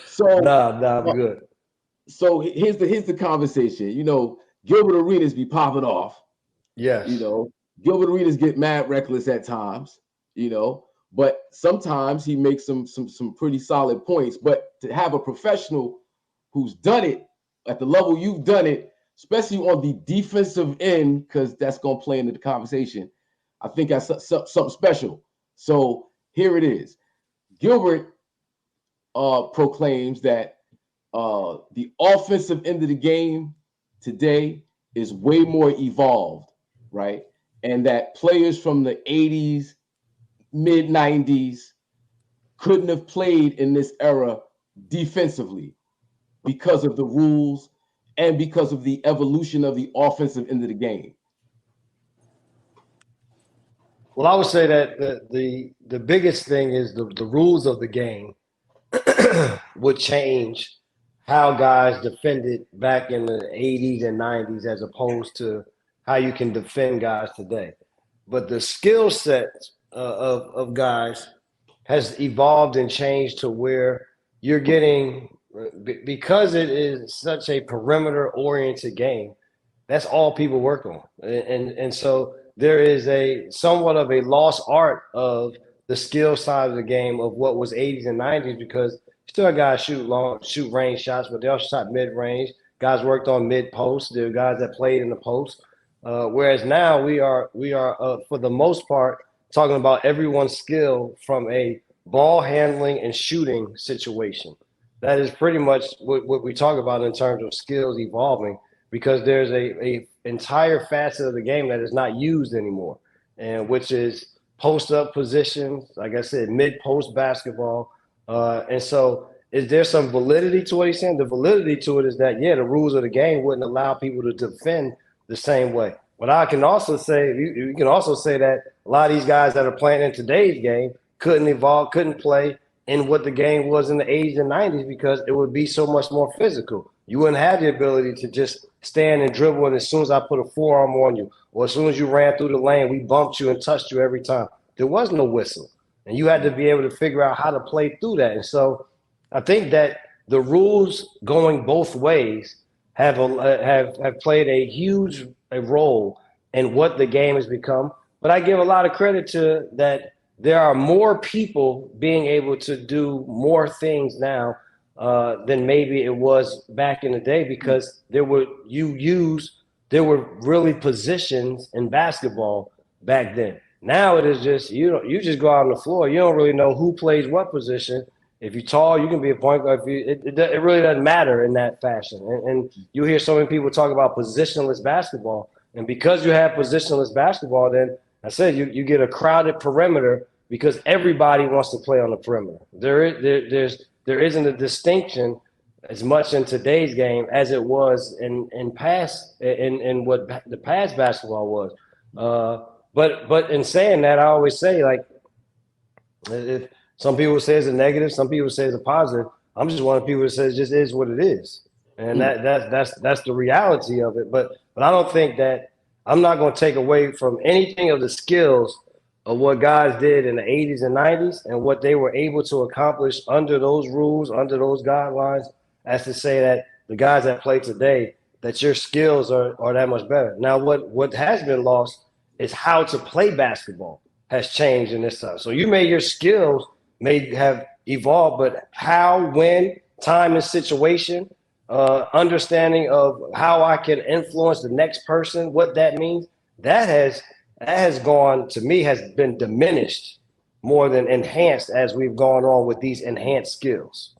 So Nah, I'm good. so here's the conversation. You know, Gilbert Arenas be popping off. You Yes. know, Gilbert Arenas get mad reckless at times. You know, but sometimes he makes some pretty solid points. But to have a professional who's done it at the level you've done it, especially on the defensive end, because that's going to play into the conversation. I think that's something special. So here it is. Gilbert proclaims that the offensive end of the game today is way more evolved, right? And that players from the 80s, mid 90s couldn't have played in this era defensively because of the rules and because of the evolution of the offensive end of the game. Well, I would say that the biggest thing is the rules of the game would change how guys defended back in the 80s and 90s as opposed to how you can defend guys today. But the skill set of guys has evolved and changed to where you're getting, because it is such a perimeter oriented game, that's all people work on. And so there is a somewhat of a lost art of the skill side of the game of what was 80s and 90s, because still guys shoot range shots, but they also shot mid range. Guys worked on mid post. There are guys that played in the post. Whereas now we are for the most part talking about everyone's skill from a ball handling and shooting situation. That is pretty much what we talk about in terms of skills evolving, because there's a entire facet of the game that is not used anymore, and which is post up positions, like I said, mid post basketball. And so is there some validity to what he's saying? The validity to it is that, yeah, the rules of the game wouldn't allow people to defend the same way. But I can also say, you can also say that a lot of these guys that are playing in today's game couldn't evolve, couldn't play in what the game was in the 80s and 90s, because it would be so much more physical. You wouldn't have the ability to just stand and dribble, and as soon as I put a forearm on you, or as soon as you ran through the lane, we bumped you and touched you every time. There was no whistle, and you had to be able to figure out how to play through that. And so I think that the rules going both ways have played a huge role in what the game has become. But I give a lot of credit to that. There are more people being able to do more things now than maybe it was back in the day, because there were really positions in basketball back then. Now it is just you just go out on the floor. You don't really know who plays what position. If you're tall, you can be a point guard. If it really doesn't matter in that fashion. And you hear so many people talk about positionless basketball. And because you have positionless basketball, then I said you get a crowded perimeter because everybody wants to play on the perimeter. There isn't a distinction as much in today's game as it was in what the past basketball was. But in saying that, I always say, like, if some people say it's a negative, some people say it's a positive. I'm just one of the people that says it just is what it is, and that's the reality of it. But I don't think that I'm not going to take away from anything of the skills of what guys did in the 80s and 90s and what they were able to accomplish under those rules, under those guidelines, as to say that the guys that play today, that your skills are that much better. Now, what has been lost is how to play basketball has changed in this time. So your skills may have evolved, but how, when, time, and situation, understanding of how I can influence the next person, what that means, that has gone, to me, has been diminished more than enhanced as we've gone on with these enhanced skills.